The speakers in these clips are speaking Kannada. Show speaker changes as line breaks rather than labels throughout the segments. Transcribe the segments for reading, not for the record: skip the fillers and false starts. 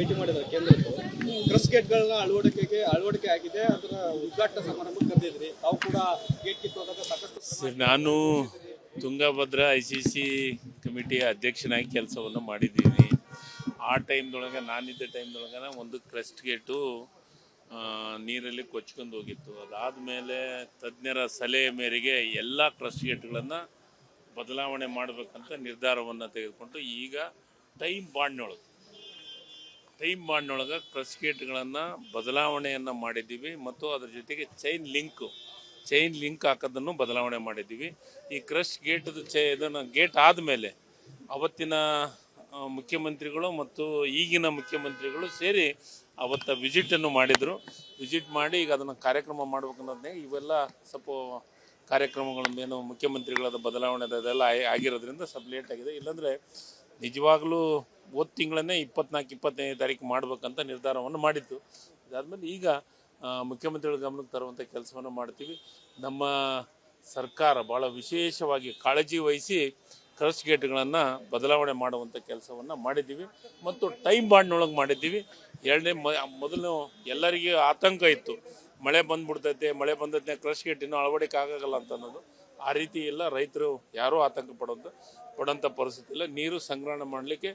ಭೇಟಿ ಮಾಡಿದ್ದಾರೆ ಕೇಂದ್ರದ್ದು. ಕ್ರಸ್ ಗೇಟ್ಗಳನ್ನ ಅಳವಡಿಕೆ ಆಗಿದೆ, ಅದರ ಉದ್ಘಾಟನಾ ಸಮಾರಂಭಕ್ಕೆ ಕರೆದಿದ್ರಿ. ತಾವು ಕೂಡ ಗೇಟ್ ಕಿತ್ತೋದಾಗ ಸಾಕಷ್ಟು.
ನಾನು ತುಂಗಭದ್ರಾ ICC ಕಮಿಟಿಯ ಅಧ್ಯಕ್ಷನಾಗಿ ಕೆಲಸವನ್ನು ಮಾಡಿದ್ದೀನಿ. ಆ ಟೈಮ್ದೊಳಗೆ ನಾನಿದ್ದ ಟೈಮ್ದೊಳಗೆ ಒಂದು ಕ್ರಸ್ಟ್ ಗೇಟು ನೀರಲ್ಲಿ ಕೊಚ್ಕೊಂಡು ಹೋಗಿತ್ತು. ಅದಾದಮೇಲೆ ತಜ್ಞರ ಸಲಹೆ ಮೇರೆಗೆ ಎಲ್ಲ ಕ್ರಸ್ಟ್ ಗೇಟ್ಗಳನ್ನು ಬದಲಾವಣೆ ಮಾಡಬೇಕಂತ ನಿರ್ಧಾರವನ್ನು ತೆಗೆದುಕೊಂಡು ಈಗ ಟೈಮ್ ಬಾಂಡ್ನೊಳಗೆ ಕ್ರಸ್ಟ್ ಗೇಟ್ಗಳನ್ನು ಬದಲಾವಣೆಯನ್ನು ಮಾಡಿದ್ದೀವಿ ಮತ್ತು ಅದರ ಜೊತೆಗೆ ಚೈನ್ ಲಿಂಕ್ ಹಾಕೋದನ್ನು ಬದಲಾವಣೆ ಮಾಡಿದ್ದೀವಿ. ಈ ಕ್ರಸ್ಟ್ ಇದನ್ನು ಗೇಟ್ ಆದಮೇಲೆ ಅವತ್ತಿನ ಮುಖ್ಯಮಂತ್ರಿಗಳು ಮತ್ತು ಈಗಿನ ಮುಖ್ಯಮಂತ್ರಿಗಳು ಸೇರಿ ಅವತ್ತು ವಿಸಿಟನ್ನು ಮಾಡಿದರು. ವಿಸಿಟ್ ಮಾಡಿ ಈಗ ಅದನ್ನು ಕಾರ್ಯಕ್ರಮ ಮಾಡ್ಬೇಕನ್ನೋದನ್ನೇ ಇವೆಲ್ಲ ಸ್ವಲ್ಪ ಕಾರ್ಯಕ್ರಮಗಳನ್ನೇನು ಮುಖ್ಯಮಂತ್ರಿಗಳಾದ ಬದಲಾವಣೆ ಅದೆಲ್ಲ ಆಗಿರೋದ್ರಿಂದ ಸ್ವಲ್ಪ ಲೇಟ್ ಆಗಿದೆ. ಇಲ್ಲಾಂದರೆ ನಿಜವಾಗ್ಲೂ ತಿಂಗಳನ್ನೇ 24-25 ತಾರೀಕು ಮಾಡ್ಬೇಕಂತ ನಿರ್ಧಾರವನ್ನು ಮಾಡಿದ್ದು. ಇದಾದಮೇಲೆ ಈಗ ಮುಖ್ಯಮಂತ್ರಿಗಳ ಗಮನಕ್ಕೆ ತರುವಂಥ ಕೆಲಸವನ್ನು ಮಾಡ್ತೀವಿ. ನಮ್ಮ ಸರ್ಕಾರ ಭಾಳ ವಿಶೇಷವಾಗಿ ಕಾಳಜಿ ವಹಿಸಿ ಕ್ರಸ್ಟ್ ಗೇಟ್ಗಳನ್ನು ಬದಲಾವಣೆ ಮಾಡುವಂಥ ಕೆಲಸವನ್ನು ಮಾಡಿದ್ದೀವಿ ಮತ್ತು ಟೈಮ್ ಬಾಂಡ್ನೊಳಗೆ ಮಾಡಿದ್ದೀವಿ. ಮೊದಲು ಎಲ್ಲರಿಗೂ ಆತಂಕ ಇತ್ತು, ಮಳೆ ಬಂದೈತೆ ಕ್ರಸ್ಟ್ ಗೇಟ್ ಇನ್ನೂ ಅಳವಡಿಕೆ ಆಗೋಲ್ಲ ಅಂತ ಅನ್ನೋದು. ಆ ರೀತಿ ಎಲ್ಲ ರೈತರು ಯಾರೂ ಆತಂಕ ಪಡೋಂಥ ಪರಿಸ್ಥಿತಿ ಇಲ್ಲ. ನೀರು ಸಂಗ್ರಹಣೆ ಮಾಡಲಿಕ್ಕೆ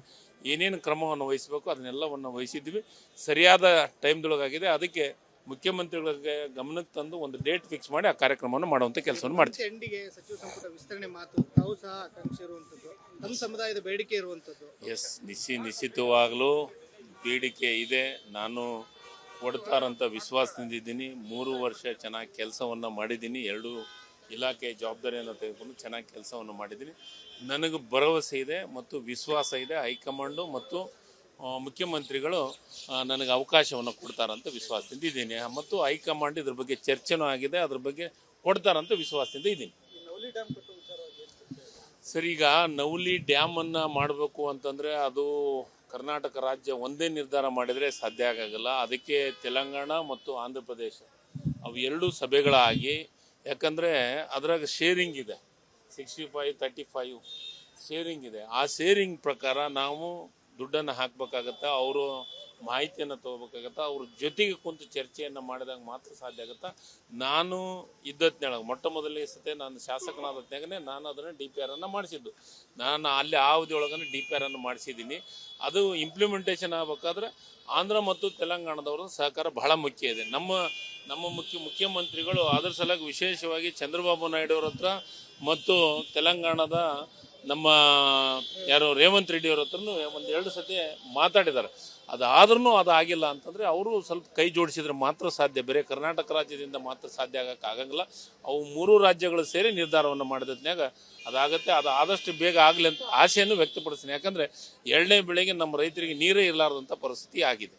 ಏನೇನು ಕ್ರಮವನ್ನು ವಹಿಸಬೇಕು ಅದನ್ನೆಲ್ಲವನ್ನು ವಹಿಸಿದ್ವಿ. ಸರಿಯಾದ ಟೈಮ್ದೊಳಗಾಗಿದೆ. ಅದಕ್ಕೆ ಮುಖ್ಯಮಂತ್ರಿಗಳಿಗೆ ಗಮನಕ್ಕೆ ತಂದು ಒಂದು ಡೇಟ್ ಫಿಕ್ಸ್ ಮಾಡಿ ಆ ಕಾರ್ಯಕ್ರಮವನ್ನು ಮಾಡುವಂಥ ಕೆಲಸವನ್ನು ಮಾಡ್ತೀವಿ.
ಸಚಿವ ಸಂಪುಟ ವಿಸ್ತರಣೆ ಮಾತು ತಾವು ಸಹ ಆಕಾಂಕ್ಷೆ ಇರುವಂಥದ್ದು, ನಮ್ಮ ಸಮುದಾಯದ ಬೇಡಿಕೆ ಇರುವಂಥದ್ದು.
ಎಸ್, ನಿಶ್ಚಿತವಾಗಲೂ ಬೇಡಿಕೆ ಇದೆ. ನಾನು ಕೊಡ್ತಾರಂಥ ವಿಶ್ವಾಸದಿಂದಿದ್ದೀನಿ. 3 ವರ್ಷ ಚೆನ್ನಾಗಿ ಕೆಲಸವನ್ನು ಮಾಡಿದ್ದೀನಿ. 2 ಇಲಾಖೆ ಜವಾಬ್ದಾರಿಯನ್ನು ತೆಗೆದುಕೊಂಡು ಚೆನ್ನಾಗಿ ಕೆಲಸವನ್ನು ಮಾಡಿದ್ದೀನಿ. ನನಗೆ ಭರವಸೆ ಇದೆ ಮತ್ತು ವಿಶ್ವಾಸ ಇದೆ. ಹೈಕಮಾಂಡು ಮತ್ತು ಮುಖ್ಯಮಂತ್ರಿಗಳು ನನಗೆ ಅವಕಾಶವನ್ನು ಕೊಡ್ತಾರಂತ ವಿಶ್ವಾಸದಿಂದ ಇದ್ದೀನಿ ಮತ್ತು ಹೈಕಮಾಂಡ್ ಇದ್ರ ಬಗ್ಗೆ ಚರ್ಚೆನೂ ಆಗಿದೆ. ಅದ್ರ ಬಗ್ಗೆ ಕೊಡ್ತಾರಂತ ವಿಶ್ವಾಸದಿಂದ ಇದ್ದೀನಿ. ಸರ್, ಈಗ ನವಲಿ ಡ್ಯಾಮನ್ನು ಮಾಡಬೇಕು ಅಂತಂದರೆ ಅದು ಕರ್ನಾಟಕ ರಾಜ್ಯ ಒಂದೇ ನಿರ್ಧಾರ ಮಾಡಿದರೆ ಸಾಧ್ಯ ಆಗೋಲ್ಲ. ಅದಕ್ಕೆ ತೆಲಂಗಾಣ ಮತ್ತು ಆಂಧ್ರ ಪ್ರದೇಶ ಅವು 2 ಸಭೆಗಳಾಗಿ, ಯಾಕಂದರೆ ಅದರಾಗ ಶೇರಿಂಗ್ ಇದೆ, 65-35 ಶೇರಿಂಗ್ ಇದೆ. ಆ ಶೇರಿಂಗ್ ಪ್ರಕಾರ ನಾವು ದುಡ್ಡನ್ನು ಹಾಕಬೇಕಾಗತ್ತಾ, ಅವರು ಮಾಹಿತಿಯನ್ನು ತೊಗೋಬೇಕಾಗತ್ತಾ, ಅವ್ರ ಜೊತೆಗೆ ಕುಂತು ಚರ್ಚೆಯನ್ನು ಮಾಡಿದಾಗ ಮಾತ್ರ ಸಾಧ್ಯ ಆಗುತ್ತಾ. ನಾನು ಇದ್ದತ್ನಾಗ ಮೊದಲನೇ ಸತೆ ನಾನು ಶಾಸಕನಾದತ್ನಾಗನೇ ನಾನು ಅದನ್ನು DPR ಮಾಡಿಸಿದ್ದು. ನಾನು ಅಲ್ಲಿ ಆ ಅವಧಿಯೊಳಗನೆ DPR ಮಾಡಿಸಿದ್ದೀನಿ. ಅದು ಇಂಪ್ಲಿಮೆಂಟೇಷನ್ ಆಗಬೇಕಾದ್ರೆ ಆಂಧ್ರ ಮತ್ತು ತೆಲಂಗಾಣದವ್ರ ಸಹಕಾರ ಬಹಳ ಮುಖ್ಯ ಇದೆ. ನಮ್ಮ ಮುಖ್ಯಮಂತ್ರಿಗಳು ಅದರ ಸಲುವಾಗಿ ವಿಶೇಷವಾಗಿ ಚಂದ್ರಬಾಬು ನಾಯ್ಡು ಅವ್ರ ಹತ್ರ ಮತ್ತು ತೆಲಂಗಾಣದ ನಮ್ಮ ರೇವಂತ್ ರೆಡ್ಡಿ ಅವ್ರ ಹತ್ರನೂ 1-2 ಸತಿ ಮಾತಾಡಿದ್ದಾರೆ. ಅದಾದ್ರೂ ಅದು ಆಗಿಲ್ಲ ಅಂತಂದರೆ ಅವರು ಸ್ವಲ್ಪ ಕೈ ಜೋಡಿಸಿದ್ರೆ ಮಾತ್ರ ಸಾಧ್ಯ. ಬೇರೆ ಕರ್ನಾಟಕ ರಾಜ್ಯದಿಂದ ಮಾತ್ರ ಸಾಧ್ಯ ಆಗಂಗಿಲ್ಲ. ಅವು 3 ರಾಜ್ಯಗಳು ಸೇರಿ ನಿರ್ಧಾರವನ್ನು ಮಾಡಿದ್ನ್ಯಾಗ ಅದಾಗತ್ತೆ. ಅದು ಆದಷ್ಟು ಬೇಗ ಆಗಲಿ ಅಂತ ಆಸೆಯನ್ನು ವ್ಯಕ್ತಪಡಿಸ್ತೀನಿ. ಯಾಕಂದರೆ 2ನೇ ಬೆಳೆಗೆ ನಮ್ಮ ರೈತರಿಗೆ ನೀರೇ ಇರಲಾರ್ದಂಥ ಪರಿಸ್ಥಿತಿ ಆಗಿದೆ.